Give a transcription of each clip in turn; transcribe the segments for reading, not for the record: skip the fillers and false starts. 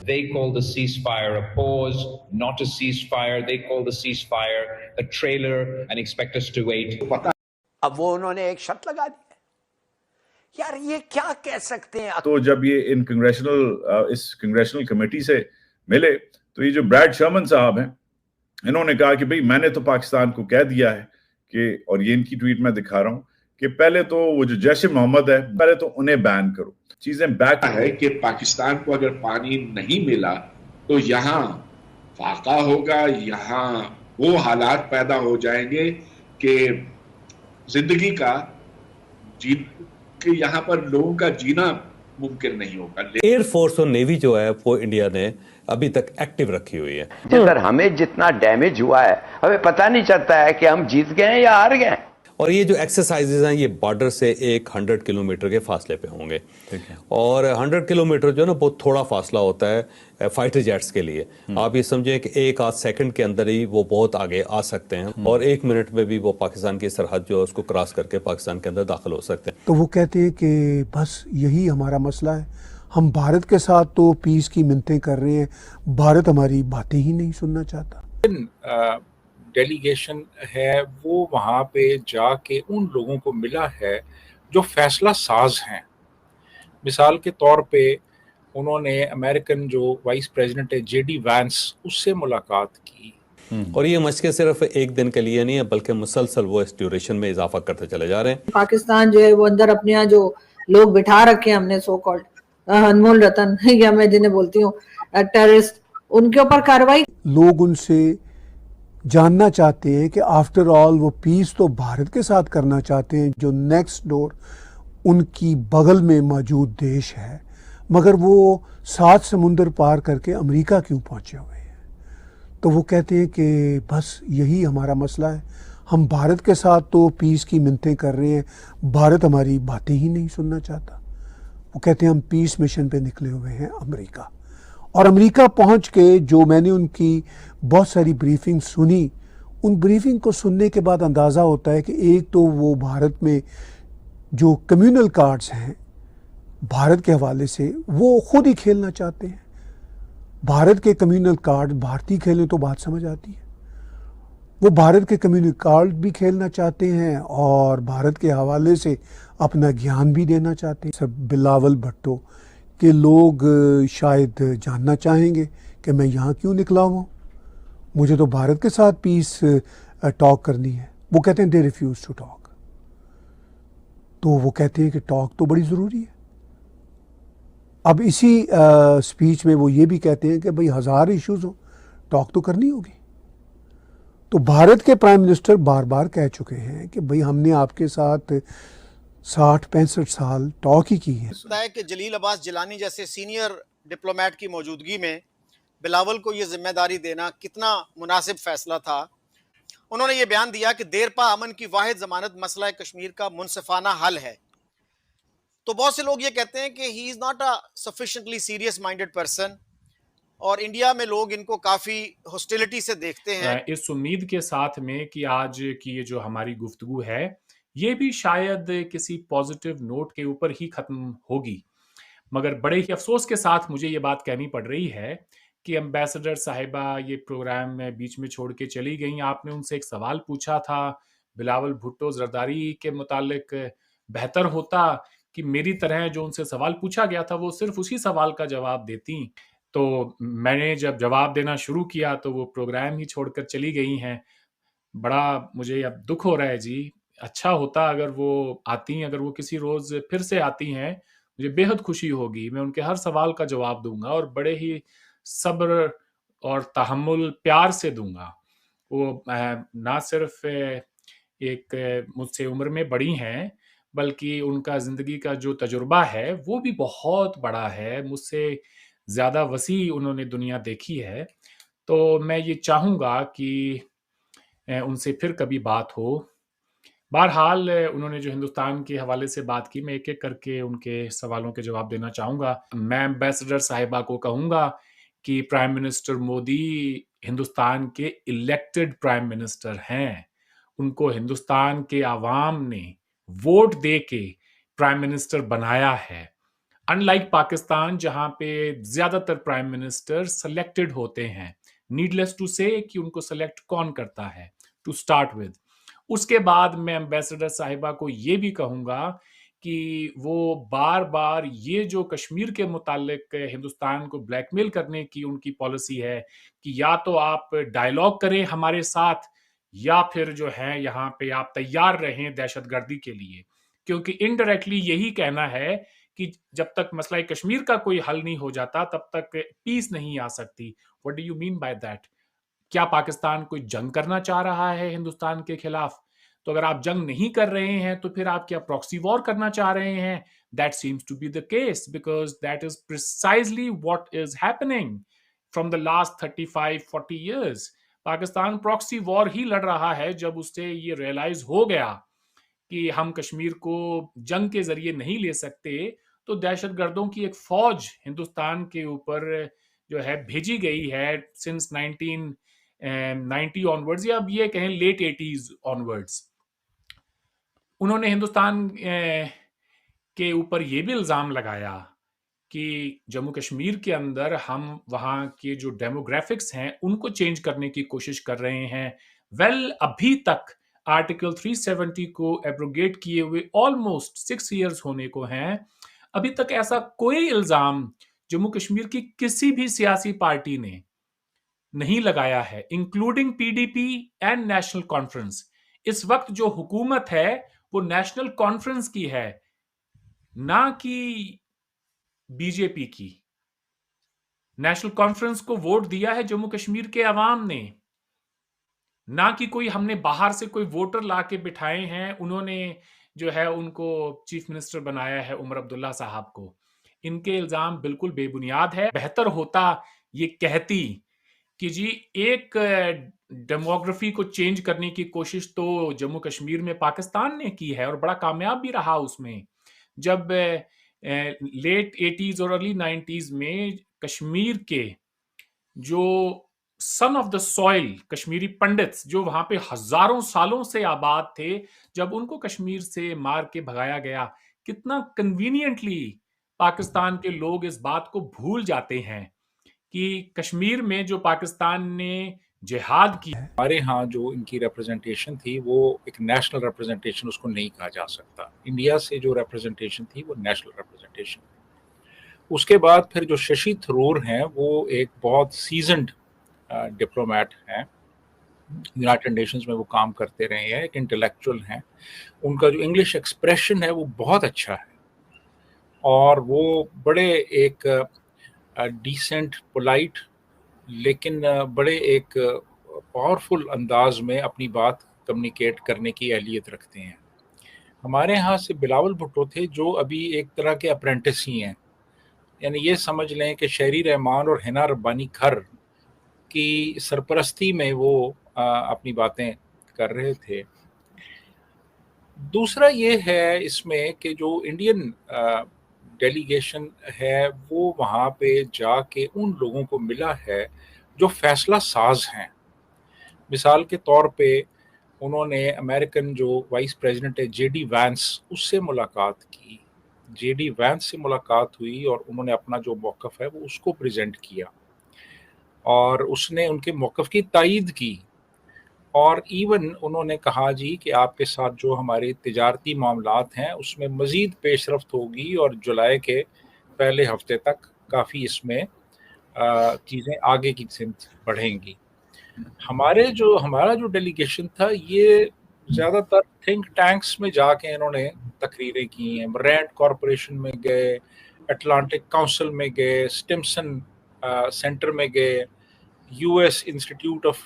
They call the ceasefire a pause, not a ceasefire. They call the ceasefire a trailer and expect us to wait. اب وہ انہوں نے ایک شرط لگا دی. یار یہ کیا کہہ سکتے ہیں؟ تو جب یہ ان اس کنگریشنل کمیٹی سے ملے تو یہ جو بریڈ شرمن صاحب ہیں انہوں نے کہا کہ بھئی میں نے تو پاکستان کو کہہ دیا ہے کہ، اور یہ ان کی ٹویٹ میں دکھا رہا ہوں، کہ پہلے تو وہ جو جیش محمد ہے پہلے تو انہیں بین کرو، چیزیں بیک ہے کہ پاکستان کو اگر پانی نہیں ملا تو یہاں فاقہ ہوگا، یہاں وہ حالات پیدا ہو جائیں گے کہ زندگی کا کہ یہاں پر لوگوں کا جینا ممکن نہیں ہوگا. ایئر فورس اور نیوی جو ہے وہ انڈیا نے ابھی تک ایکٹیو رکھی ہوئی ہے. جدھر ہمیں جتنا ڈیمیج ہوا ہے ہمیں پتہ نہیں چلتا ہے کہ ہم جیت گئے ہیں یا ہار گئے ہیں. اور یہ جو ایکسرسائزز ہیں یہ بارڈر سے 100 کلومیٹر کے فاصلے پہ ہوں گے، اور 100 کلومیٹر جو ہے نا بہت تھوڑا فاصلہ ہوتا ہے فائٹر جیٹس کے لیے. آپ یہ سمجھیں کہ 1-8 سیکنڈ کے اندر ہی وہ بہت آگے آ سکتے ہیں، اور 1 منٹ میں بھی وہ پاکستان کی سرحد جو ہے اس کو کراس کر کے پاکستان کے اندر داخل ہو سکتے ہیں. تو وہ کہتے ہیں کہ بس یہی ہمارا مسئلہ ہے، ہم بھارت کے ساتھ تو پیس کی منتیں کر رہے ہیں، بھارت ہماری باتیں ہی نہیں سننا چاہتا. ڈیلیگیشن ہے وہ وہاں پہ جا کے ان لوگوں کو ملا ہے جو فیصلہ ساز ہیں. مثال کے طور پہ انہوں نے امریکن جو وائس پریزیڈنٹ ہے JD وینس، اس سے ملاقات کی. اور یہ مشقیں صرف ایک دن کے لیے نہیں ہے بلکہ مسلسل وہ اس ڈیوریشن میں اضافہ کرتے چلے جا رہے ہیں. پاکستان جو ہے وہ اندر اپنے یہاں جو لوگ بٹھا رکھے ہیں ہم نے سو کالڈ انمول رتن یا میں جنہیں بولتی ہوں ٹیررسٹ، ان کے اوپر کارروائی. لوگ ان سے جاننا چاہتے ہیں کہ آفٹر آل وہ پیس تو بھارت کے ساتھ کرنا چاہتے ہیں جو نیکسٹ ڈور ان کی بغل میں موجود دیش ہے، مگر وہ 7 سمندر پار کر کے امریکہ کیوں پہنچے ہوئے ہیں. تو وہ کہتے ہیں کہ بس یہی ہمارا مسئلہ ہے، ہم بھارت کے ساتھ تو پیس کی منتیں کر رہے ہیں، بھارت ہماری باتیں ہی نہیں سننا چاہتا. وہ کہتے ہیں ہم پیس مشن پہ نکلے ہوئے ہیں امریکہ. اور امریکہ پہنچ کے جو میں نے ان کی بہت ساری بریفنگ سنی، ان بریفنگ کو سننے کے بعد اندازہ ہوتا ہے کہ ایک تو وہ بھارت میں جو کمیونل کارڈز ہیں بھارت کے حوالے سے وہ خود ہی کھیلنا چاہتے ہیں. بھارت کے کمیونل کارڈ بھارتی کھیلیں تو بات سمجھ آتی ہے. وہ بھارت کے کمیونل کارڈ بھی کھیلنا چاہتے ہیں اور بھارت کے حوالے سے اپنا گیان بھی دینا چاہتے ہیں. سب بلاول بھٹو کہ لوگ شاید جاننا چاہیں گے کہ میں یہاں کیوں نکلا ہوں، مجھے تو بھارت کے ساتھ پیس ٹاک کرنی ہے. وہ کہتے ہیں دے ریفیوز ٹو ٹاک. تو وہ کہتے ہیں کہ ٹاک تو بڑی ضروری ہے. اب اسی سپیچ میں وہ یہ بھی کہتے ہیں کہ بھئی 1000 ایشوز ہوں، ٹاک تو کرنی ہوگی. تو بھارت کے پرائم منسٹر بار بار کہہ چکے ہیں کہ بھئی ہم نے آپ کے ساتھ 60-65 سال ٹاک ہی کی ہے. ہے کہ جلیل عباس جیلانی جیسے سینئر ڈپلومیٹ کی موجودگی میں بلاول کو یہ ذمہ داری دینا کتنا مناسب فیصلہ تھا. انہوں نے یہ بیان دیا کہ دیرپا امن کی واحد ضمانت مسئلہ کشمیر کا منصفانہ حل ہے. تو بہت سے لوگ یہ کہتے ہیں کہ he is not a sufficiently serious minded person, اور انڈیا میں لوگ ان کو کافی ہاسٹیلٹی سے دیکھتے ہیں. اس امید کے ساتھ میں کہ آج کی یہ جو ہماری گفتگو ہے یہ بھی شاید کسی پازیٹیو نوٹ کے اوپر ہی ختم ہوگی، مگر بڑے ہی افسوس کے ساتھ مجھے یہ بات کہنی پڑ رہی ہے کہ امبیسڈر صاحبہ یہ پروگرام میں بیچ میں چھوڑ کے چلی گئیں. آپ نے ان سے ایک سوال پوچھا تھا بلاول بھٹو زرداری کے متعلق، بہتر ہوتا کہ میری طرح جو ان سے سوال پوچھا گیا تھا وہ صرف اسی سوال کا جواب دیتی. تو میں نے جب جواب دینا شروع کیا تو وہ پروگرام ہی چھوڑ کر چلی گئی ہیں. بڑا مجھے اب دکھ ہو رہا ہے جی. اچھا ہوتا اگر وہ آتی ہیں، اگر وہ کسی روز پھر سے آتی ہیں، مجھے بے حد خوشی ہوگی. میں ان کے ہر سوال کا جواب دوں گا اور بڑے ہی صبر اور تحمل پیار سے دوں گا. وہ نہ صرف ایک مجھ سے عمر میں بڑی ہیں بلکہ ان کا زندگی کا جو تجربہ ہے وہ بھی بہت بڑا ہے، مجھ سے زیادہ وسیع انہوں نے دنیا دیکھی ہے. تو میں یہ چاہوں گا کہ ان سے پھر کبھی بات ہو. بہرحال انہوں نے جو ہندوستان کے حوالے سے بات کی، میں ایک ایک کر کے ان کے سوالوں کے جواب دینا چاہوں گا. میں امبیسڈر صاحبہ کو کہوں گا کہ پرائم منسٹر مودی ہندوستان کے الیکٹڈ پرائم منسٹر ہیں. ان کو ہندوستان کے عوام نے ووٹ دے کے پرائم منسٹر بنایا ہے. अनलाइक पाकिस्तान जहां पे ज्यादातर प्राइम मिनिस्टर सेलेक्टेड होते हैं, नीडलेस टू से कि उनको सेलेक्ट कौन करता है टू स्टार्ट विद। उसके बाद मैं एम्बेसडर साहिबा को ये भी कहूंगा कि वो बार बार ये जो कश्मीर के मुतालिक हिंदुस्तान को ब्लैकमेल करने की उनकी पॉलिसी है कि या तो आप डायलॉग करें हमारे साथ या फिर जो है यहाँ पे आप तैयार रहें दहशतगर्दी के लिए, क्योंकि इनडायरेक्टली यही कहना है कि जब तक मसला कश्मीर का कोई हल नहीं हो जाता तब तक पीस नहीं आ सकती। What do you mean by that? क्या पाकिस्तान कोई जंग करना चाह रहा है हिंदुस्तान के खिलाफ? तो अगर आप जंग नहीं कर रहे हैं तो फिर आप क्या प्रॉक्सी वॉर करना चाह रहे हैं? That seems to be the case because that is precisely what is happening from the last 35-40 years। Pakistan proxy war ही लड़ रहा है जब उससे ये रियलाइज हो गया कि हम कश्मीर को जंग के जरिए नहीं ले सकते, तो दहशतगर्दों की एक फौज हिंदुस्तान के ऊपर जो है भेजी गई है सिंस 1990 ऑनवर्ड्स, या अब ये कहें लेट 80s ऑनवर्ड्स। उन्होंने हिंदुस्तान के ऊपर ये भी इल्ज़ाम लगाया कि जम्मू कश्मीर के अंदर हम वहाँ के जो डेमोग्राफिक्स हैं उनको चेंज करने की कोशिश कर रहे हैं। वेल, अभी तक आर्टिकल 370 को एब्रोगेट किए हुए ऑलमोस्ट 6 years होने को हैं। अभी तक ऐसा कोई इल्ज़ाम जम्मू कश्मीर की किसी भी सियासी पार्टी ने नहीं लगाया है, including PDP and national conference. इस वक्त जो हुकूमत है वो नेशनल कॉन्फ्रेंस की है, ना कि बीजेपी की। नेशनल कॉन्फ्रेंस को वोट दिया है जम्मू कश्मीर के अवाम ने, ना कि कोई हमने बाहर से कोई वोटर ला के बिठाए हैं। उन्होंने जो है उनको चीफ मिनिस्टर बनाया है उमर अब्दुल्ला साहब को। इनके इल्जाम बिल्कुल बेबुनियाद है। बेहतर होता ये कहती कि जी एक डेमोग्राफी को चेंज करने की कोशिश तो जम्मू कश्मीर में पाकिस्तान ने की है और बड़ा कामयाब भी रहा उसमें। जब लेट 80s और अर्ली 90s में कश्मीर के जो son of the soil Kashmiri pandits जो वहां पे हजारों सालों से आबाद थे, जब उनको कश्मीर से मार के भगाया गया, कितना कन्वीनियंटली पाकिस्तान के लोग इस बात को भूल जाते हैं कि कश्मीर में जो पाकिस्तान ने जिहाद की। हमारे यहाँ जो इनकी रिप्रेजेंटेशन थी वो एक नेशनल रिप्रेजेंटेशन उसको नहीं कहा जा सकता। इंडिया से जो रिप्रेजेंटेशन थी वो नेशनल रिप्रेजेंटेशन। उसके बाद फिर जो शशि थरूर हैं वो एक बहुत सीजन्ड डिप्लोमेट हैं, यूनाइटेड नेशंस में वो काम करते रहे हैं, एक इंटेलेक्चुअल हैं। उनका जो इंग्लिश एक्सप्रेशन है वो बहुत अच्छा है और वो बड़े एक डिसेंट पोलाइट लेकिन बड़े एक पावरफुल अंदाज में अपनी बात कम्युनिकेट करने की अहलियत रखते हैं। हमारे यहाँ से बिलावल भुट्टो थे जो अभी एक तरह के अप्रेंटिस ही हैं, यानी ये समझ लें कि शहरी रहमान और हिना रब्बानी खर की सरपरस्ती में वो अपनी बातें कर रहे थे। दूसरा ये है इसमें कि जो इंडियन डेलीगेशन है वो वहाँ पे जाके उन लोगों को मिला है जो फैसला साज हैं। मिसाल के तौर पे उन्होंने अमेरिकन जो वाइस प्रेसिडेंट है जेडी वैंस, उससे मुलाकात की। जेडी वैंस से मुलाकात हुई और उन्होंने अपना जो मौक़िफ़ है वो उसको प्रेजेंट किया और उसने उनके मौक़िफ़ की तायीद की और इवन उन्होंने कहा जी कि आपके साथ जो हमारे तिजारती मामलात हैं उसमें मज़ीद पेशरफ्त होगी और जुलाई के पहले हफ्ते तक काफ़ी इसमें चीज़ें आगे की सिमत बढ़ेंगी। हमारा जो डेलीगेशन था ये ज़्यादातर थिंक टैंक्स में जाके इन्होंने तकरीरें की हैं। रैंड कॉरपोरेशन में गए, अटलांटिक काउंसिल में गए, स्टिम्सन सेंटर में गए, यूएस इंस्टीट्यूट ऑफ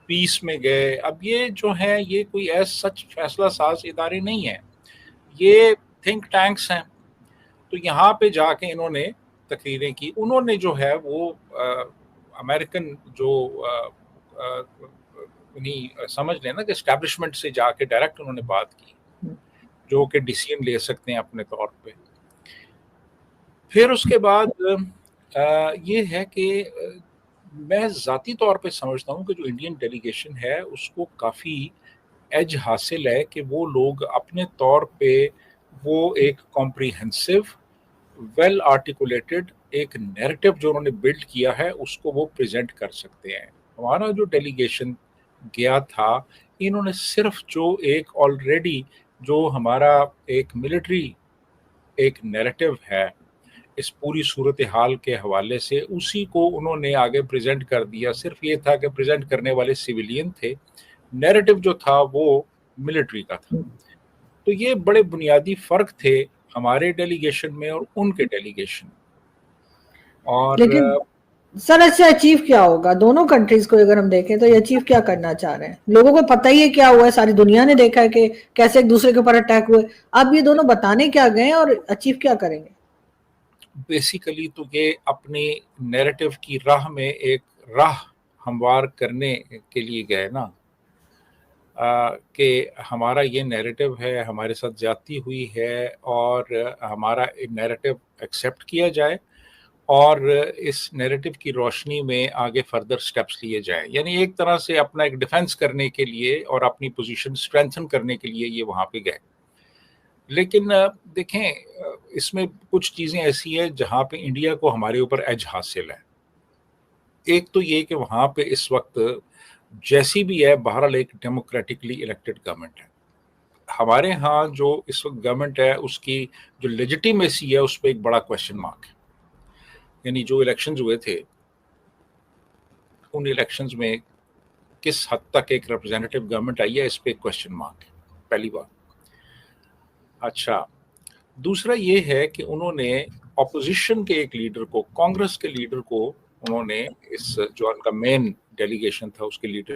पीस में गए। अब ये जो है ये कोई ऐसा सच फैसला साज इदारे नहीं है, ये थिंक टैंक्स हैं। तो यहाँ पे जाके इन्होंने तकरीरें की। उन्होंने जो है वो अमेरिकन जो उन्हीं समझ लेना कि एस्टैब्लिशमेंट से जाके डायरेक्ट उन्होंने बात की जो कि डिसीजन ले सकते हैं अपने तौर पे। फिर उसके बाद ये है कि मैं ज़ाती तौर पे समझता हूँ कि जो इंडियन डेलीगेशन है उसको काफ़ी एज हासिल है कि वो लोग अपने तौर पे वो एक कॉम्प्रिहेंसिव वेल आर्टिकुलेटेड एक नैरेटिव जो उन्होंने बिल्ड किया है उसको वो प्रेजेंट कर सकते हैं। हमारा जो डेलीगेशन गया था, इन्होंने सिर्फ जो एक ऑलरेडी जो हमारा एक मिलिट्री एक नैरेटिव है इस पूरी सूरत हाल के हवाले से, उसी को उन्होंने आगे प्रेजेंट कर दिया। सिर्फ ये था कि प्रेजेंट करने वाले सिविलियन थे, नैरेटिव जो था वो मिलिट्री का था। तो ये बड़े बुनियादी फर्क थे हमारे डेलीगेशन में और उनके डेलीगेशन। और लेकिन सर इससे अचीव क्या होगा? दोनों कंट्रीज को अगर हम देखें तो ये अचीव क्या करना चाह रहे हैं? लोगों को पता ही है क्या हुआ है, सारी दुनिया ने देखा है कि कैसे एक दूसरे के ऊपर अटैक हुए। अब ये दोनों बताने क्या गए और अचीव क्या करेंगे? बेसिकली तो ये अपनी नैरेटिव की राह में एक राह हमवार करने के लिए गए ना, कि हमारा ये नैरेटिव है, हमारे साथ ज्यादती हुई है और हमारा नैरेटिव एक्सेप्ट किया जाए और इस नैरेटिव की रोशनी में आगे फर्दर स्टेप्स लिए जाएं। यानी एक तरह से अपना एक डिफेंस करने के लिए और अपनी पोजीशन स्ट्रेंथन करने के लिए ये वहाँ पे गए। लेकिन देखें, इसमें कुछ चीज़ें ऐसी हैं जहाँ पे इंडिया को हमारे ऊपर एज हासिल है। एक तो ये कि वहाँ पे इस वक्त जैसी भी है बहरहाल एक डेमोक्रेटिकली इलेक्टेड गवर्नमेंट है। हमारे यहाँ जो इस वक्त गवर्नमेंट है उसकी जो लेजिटिमेसी है उस पर एक बड़ा क्वेश्चन मार्क है। यानी जो इलेक्शंस हुए थे उन इलेक्शंस में किस हद तक एक रिप्रेजेंटेटिव गवर्नमेंट आई है, इस पे एक क्वेश्चन मार्क है, पहली बात। अच्छा, दूसरा ये है कि उन्होंने ऑपोजिशन के एक लीडर को, कांग्रेस के लीडर को उन्होंने इस जो उनका मेन डेलीगेशन था उसके लीडर